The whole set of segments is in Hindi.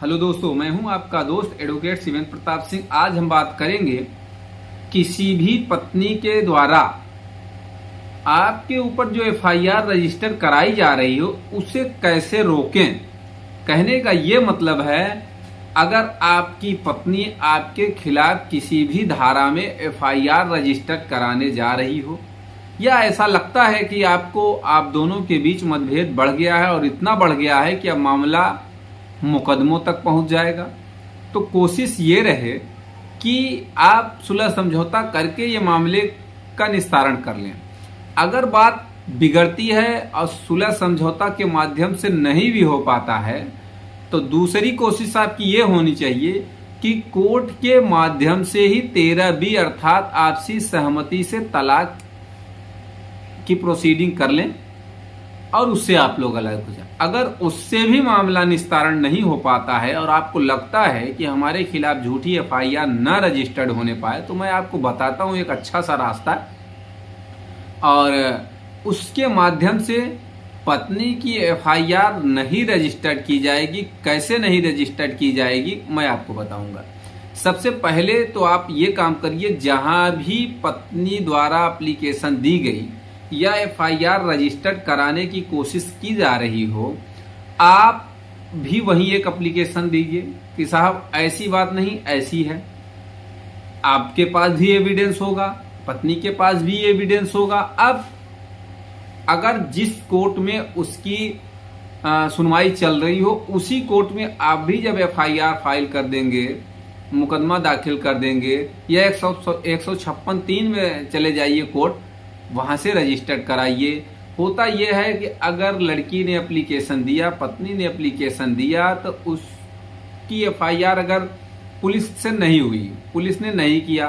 हेलो दोस्तों, मैं हूं आपका दोस्त एडवोकेट शिवेंद्र प्रताप सिंह। आज हम बात करेंगे किसी भी पत्नी के द्वारा आपके ऊपर जो एफआईआर रजिस्टर कराई जा रही हो उसे कैसे रोकें। कहने का ये मतलब है, अगर आपकी पत्नी आपके खिलाफ किसी भी धारा में एफआईआर रजिस्टर कराने जा रही हो या ऐसा लगता है कि आपको आप दोनों के बीच मतभेद बढ़ गया है और इतना बढ़ गया है कि अब मामला मुकदमों तक पहुंच जाएगा, तो कोशिश ये रहे कि आप सुलह समझौता करके ये मामले का निस्तारण कर लें। अगर बात बिगड़ती है और सुलह समझौता के माध्यम से नहीं भी हो पाता है तो दूसरी कोशिश आपकी ये होनी चाहिए कि कोर्ट के माध्यम से ही 13B अर्थात आपसी सहमति से तलाक की प्रोसीडिंग कर लें और उससे आप लोग अलग हो जाए। अगर उससे भी मामला निस्तारण नहीं हो पाता है और आपको लगता है कि हमारे खिलाफ झूठी एफआईआर न रजिस्टर्ड होने पाए, तो मैं आपको बताता हूं एक अच्छा सा रास्ता और उसके माध्यम से पत्नी की एफआईआर नहीं रजिस्टर्ड की जाएगी। कैसे नहीं रजिस्टर्ड की जाएगी मैं आपको बताऊंगा। सबसे पहले तो आप ये काम करिए, जहां भी पत्नी द्वारा एप्लीकेशन दी गई या एफआईआर रजिस्टर्ड कराने की कोशिश की जा रही हो, आप भी वहीं एक एप्लीकेशन दीजिए कि साहब ऐसी बात नहीं, ऐसी है। आपके पास भी एविडेंस होगा, पत्नी के पास भी एविडेंस होगा। अब अगर जिस कोर्ट में उसकी सुनवाई चल रही हो उसी कोर्ट में आप भी जब एफआईआर फाइल कर देंगे, मुकदमा दाखिल कर देंगे या 156(3) में चले जाइए कोर्ट, वहां से रजिस्टर्ड कराइए। होता यह है कि अगर लड़की ने एप्लीकेशन दिया, पत्नी ने एप्लीकेशन दिया, तो उसकी एफआईआर अगर पुलिस से नहीं हुई, पुलिस ने नहीं किया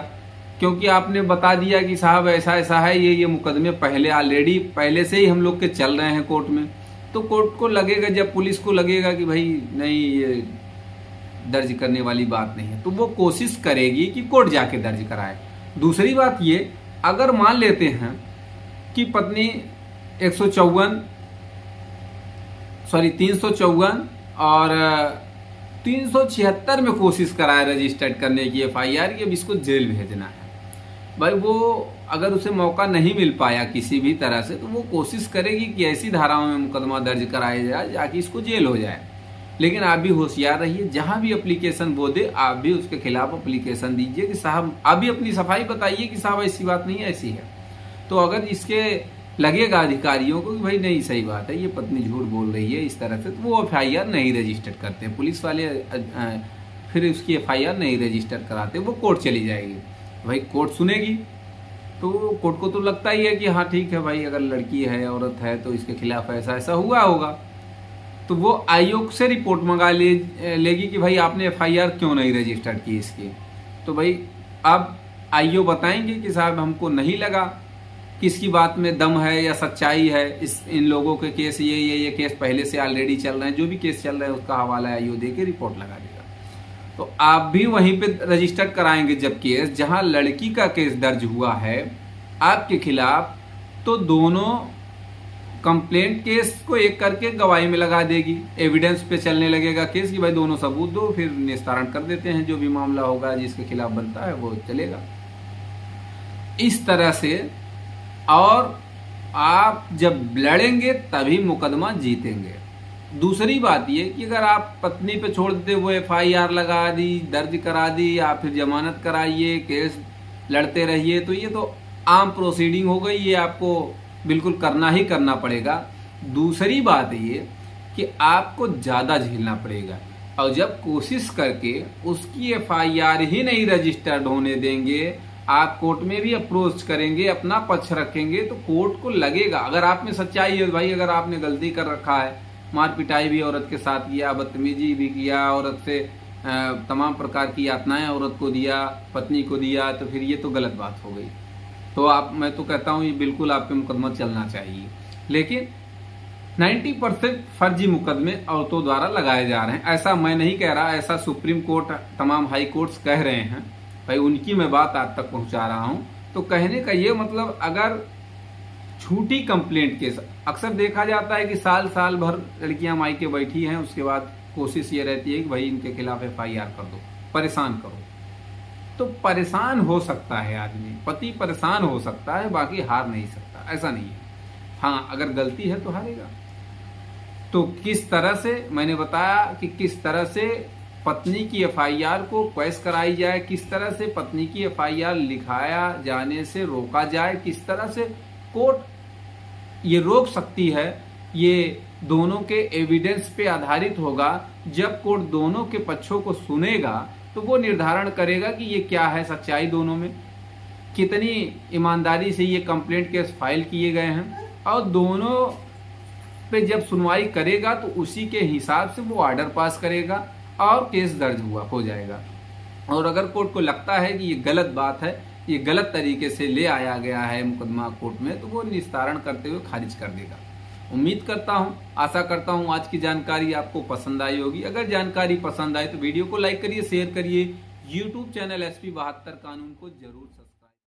क्योंकि आपने बता दिया कि साहब ऐसा ऐसा है, ये मुकदमे पहले ऑलरेडी पहले से ही हम लोग के चल रहे हैं कोर्ट में, तो कोर्ट को लगेगा, जब पुलिस को लगेगा कि भाई नहीं ये दर्ज करने वाली बात नहीं है, तो वो कोशिश करेगी कि कोर्ट जाके दर्ज कराए। दूसरी बात ये, अगर मान लेते हैं कि पत्नी 354 और 376 में कोशिश कराए रजिस्टर्ड करने की एफआईआर की, अब इसको जेल भेजना है। भाई वो अगर उसे मौका नहीं मिल पाया किसी भी तरह से, तो वो कोशिश करेगी कि ऐसी धाराओं में मुकदमा दर्ज कराया जाए जाकि इसको जेल हो जाए। लेकिन आप भी होशियार रहिए, जहां भी एप्लीकेशन वो दे आप भी उसके खिलाफ एप्लीकेशन दीजिए कि साहब आप भी अपनी सफाई बताइए कि साहब ऐसी बात नहीं, ऐसी है। तो अगर इसके लगेगा अधिकारियों को कि भाई नहीं सही बात है, ये पत्नी झूठ बोल रही है इस तरह से, तो वो एफआईआर नहीं रजिस्टर करते, पुलिस वाले फिर उसकी एफआईआर नहीं रजिस्टर कराते, वो कोर्ट चली जाएगी। भाई कोर्ट सुनेगी तो कोर्ट को तो लगता ही है कि हाँ ठीक है भाई, अगर लड़की है, औरत है, तो इसके खिलाफ ऐसा ऐसा हुआ होगा, तो वो आयोग से रिपोर्ट मंगा लेगी कि भाई आपने एफआईआर क्यों नहीं रजिस्टर्ड की इसकी। तो भाई अब आईओ बताएंगे कि साहब हमको नहीं लगा कि इसकी बात में दम है या सच्चाई है, इन लोगों के केस ये केस पहले से ऑलरेडी चल रहे हैं, जो भी केस चल रहा है उसका हवाला आईओ दे के रिपोर्ट लगा देगा। तो आप भी वहीं पे रजिस्टर कराएंगे जब केस, जहां लड़की का केस दर्ज हुआ है आपके खिलाफ, तो दोनों कंप्लेंट केस को एक करके गवाही में लगा देगी, एविडेंस पे चलने लगेगा केस कि भाई दोनों सबूत दो, फिर निस्तारण कर देते हैं, जो भी मामला होगा जिसके खिलाफ बनता है वो चलेगा इस तरह से। और आप जब लड़ेंगे तभी मुकदमा जीतेंगे। दूसरी बात ये कि अगर आप पत्नी पे छोड़ देते, वो एफआईआर लगा दी, दर्ज करा दी, या फिर जमानत कराइए, केस लड़ते रहिए, तो ये तो आम प्रोसीडिंग हो गई, ये आपको बिल्कुल करना ही करना पड़ेगा। दूसरी बात ये कि आपको ज्यादा झेलना पड़ेगा, और जब कोशिश करके उसकी एफआईआर ही नहीं रजिस्टर्ड होने देंगे, आप कोर्ट में भी अप्रोच करेंगे, अपना पक्ष रखेंगे, तो कोर्ट को लगेगा, अगर आप में सच्चाई है भाई, अगर आपने गलती कर रखा है, मार पिटाई भी औरत के साथ किया, बदतमीजी भी किया, औरत से तमाम प्रकार की यातनाएं औरत को दिया, पत्नी को दिया, तो फिर ये तो गलत बात हो गई। तो मैं तो कहता हूं ये बिल्कुल आप पे मुकदमा चलना चाहिए। लेकिन 90% फर्जी मुकदमे औरतों द्वारा लगाए जा रहे हैं, ऐसा मैं नहीं कह रहा, ऐसा सुप्रीम कोर्ट, तमाम हाई कोर्ट्स कह रहे हैं। भाई उनकी मैं बात आप तक पहुंचा रहा हूं। तो कहने का ये मतलब, अगर झूठी कंप्लेंट केस अक्सर देखा जाता है कि साल साल भर लड़कियां मायके बैठी हैं, उसके बाद कोशिश ये रहती है कि भाई इनके खिलाफ FIR कर दो, परेशान करो। तो परेशान हो सकता है आदमी, पति परेशान हो सकता है, बाकी हार नहीं सकता, ऐसा नहीं है। हाँ, अगर गलती है तो हारेगा। तो किस तरह से, मैंने बताया कि किस तरह से पत्नी की FIR को क्वैश कराई जाए, किस तरह से पत्नी की FIR लिखाया जाने से रोका जाए, किस तरह से कोर्ट ये रोक सकती है। ये दोनों के एविडेंस पे आधारित होगा। जब कोर्ट दोनों के पक्षों को सुनेगा तो वो निर्धारण करेगा कि ये क्या है सच्चाई, दोनों में कितनी ईमानदारी से ये कंप्लेंट केस फाइल किए गए हैं, और दोनों पे जब सुनवाई करेगा तो उसी के हिसाब से वो ऑर्डर पास करेगा और केस दर्ज हो जाएगा। और अगर कोर्ट को लगता है कि ये गलत बात है, ये गलत तरीके से ले आया गया है मुकदमा कोर्ट में, तो वो निस्तारण करते हुए खारिज कर देगा। उम्मीद करता हूं, आशा करता हूं आज की जानकारी आपको पसंद आई होगी। अगर जानकारी पसंद आए तो वीडियो को लाइक करिए, शेयर करिए। YouTube चैनल SP 72 कानून को जरूर सब्सक्राइब